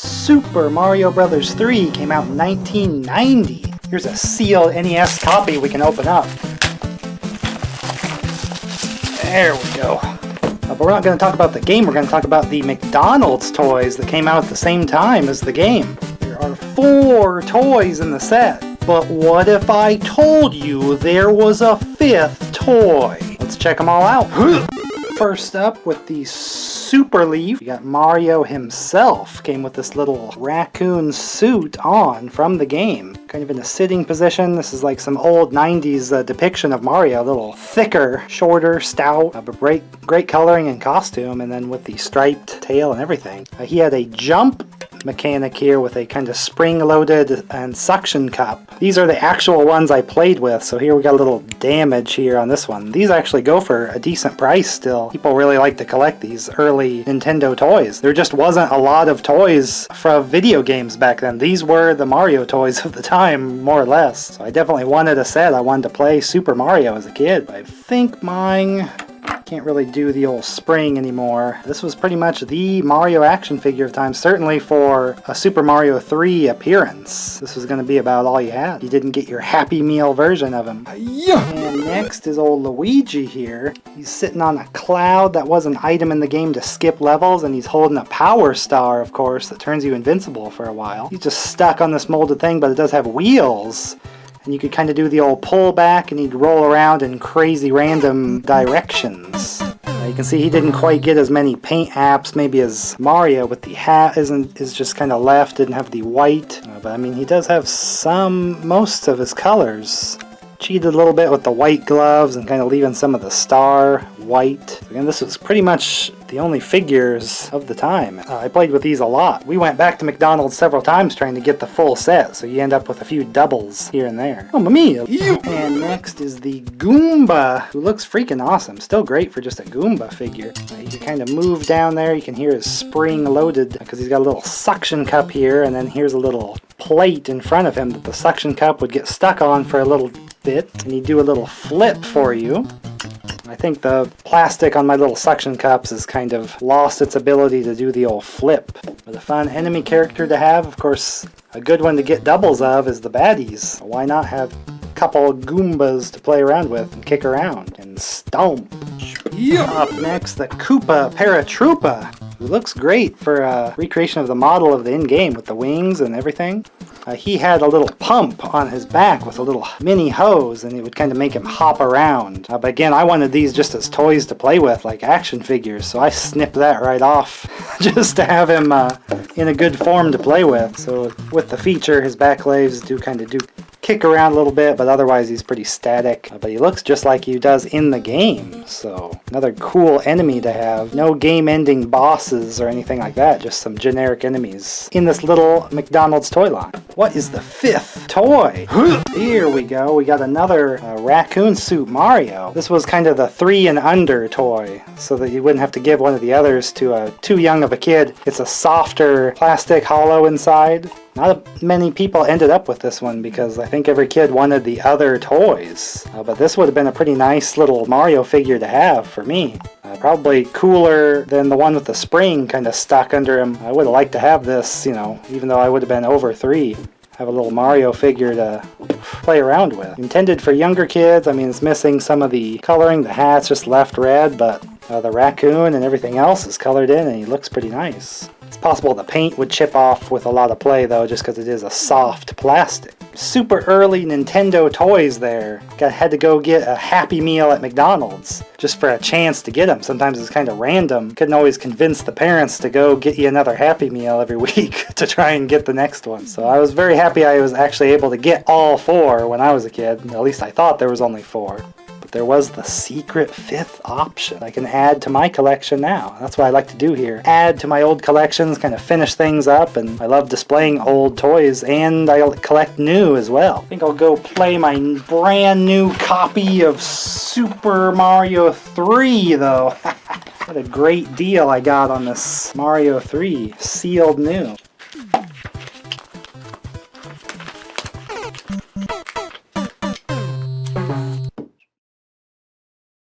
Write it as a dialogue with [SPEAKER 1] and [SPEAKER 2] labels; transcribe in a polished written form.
[SPEAKER 1] Super Mario Bros. 3 came out in 1990. Here's a sealed NES copy we can open up. There we go. But we're not going to talk about the game, we're going to talk about the McDonald's toys that came out at the same time as the game. There are 4 toys in the set. But what if I told you there was a 5th toy? Let's check them all out. First up with the Super Leaf, you got Mario himself. Came with this little raccoon suit on from the game. Kind of in a sitting position. This is like some old 90s depiction of Mario. A little thicker, shorter, stout, but great coloring and costume. And then with the striped tail and everything. He had a jump mechanic here with a kind of spring-loaded and suction cup. These are the actual ones I played with, so here we got a little damage here on this one. These actually go for a decent price still. People really like to collect these early Nintendo toys. There just wasn't a lot of toys for video games back then. These were the Mario toys of the time, more or less. So I definitely wanted a set. I wanted to play Super Mario as a kid. I think mine can't really do the old spring anymore. This was pretty much the Mario action figure of the time, certainly for a Super Mario 3 appearance. This was going to be about all you had. You didn't get your Happy Meal version of him. And next is old Luigi here. He's sitting on a cloud. That was an item in the game to skip levels, and he's holding a power star, of course, that turns you invincible for a while. He's just stuck on this molded thing, but it does have wheels. And you could kind of do the old pull back and he'd roll around in crazy random directions. You can see he didn't quite get as many paint apps maybe as Mario, but the hat is just kind of left, didn't have the white. But I mean, he does have most of his colors. Cheated a little bit with the white gloves and kind of leaving some of the star white. Again, this was pretty much the only figures of the time. I played with these a lot. We went back to McDonald's several times trying to get the full set, so you end up with a few doubles here and there. Oh, Mamma mia! And next is the Goomba, who looks freaking awesome. Still great for just a Goomba figure. You can kind of move down there. You can hear his spring loaded because he's got a little suction cup here, and then here's a little plate in front of him that the suction cup would get stuck on for a little bit, and he'd do a little flip for you. I think the plastic on my little suction cups has kind of lost its ability to do the old flip. But a fun enemy character to have, of course, a good one to get doubles of is the baddies. Why not have a couple of Goombas to play around with and kick around and stomp? Up next, the Koopa Para-Troopa, who looks great for a recreation of the model of the in-game with the wings and everything. He had a little pump on his back with a little mini hose, and it would kind of make him hop around. But again, I wanted these just as toys to play with, like action figures, so I snipped that right off just to have him in a good form to play with. So with the feature, his back legs do kind of kick around a little bit, but otherwise he's pretty static. But he looks just like he does in the game, so another cool enemy to have. No game-ending bosses or anything like that, just some generic enemies in this little McDonald's toy line. What is the 5th toy? Here we go. We got another raccoon suit Mario. This was kind of the 3 and under toy, so that you wouldn't have to give one of the others to too young of a kid. It's a softer plastic hollow inside. Not many people ended up with this one because I think every kid wanted the other toys. But this would have been a pretty nice little Mario figure to have for me. Probably cooler than the one with the spring kind of stuck under him. I would have liked to have this, you know, even though I would have been over 3. Have a little Mario figure to play around with. Intended for younger kids. I mean, it's missing some of the coloring. The hat's just left red, but the raccoon and everything else is colored in and he looks pretty nice. It's possible the paint would chip off with a lot of play though, just because it is a soft plastic. Super early Nintendo toys there. Had to go get a Happy Meal at McDonald's just for a chance to get them. Sometimes it's kind of random. Couldn't always convince the parents to go get you another Happy Meal every week to try and get the next one. So I was very happy I was actually able to get all 4 when I was a kid. At least I thought there was only 4. There was the secret 5th option I can add to my collection now. That's what I like to do here. Add to my old collections, kind of finish things up, and I love displaying old toys, and I collect new as well. I think I'll go play my brand new copy of Super Mario 3 though. What a great deal I got on this Mario 3, sealed new.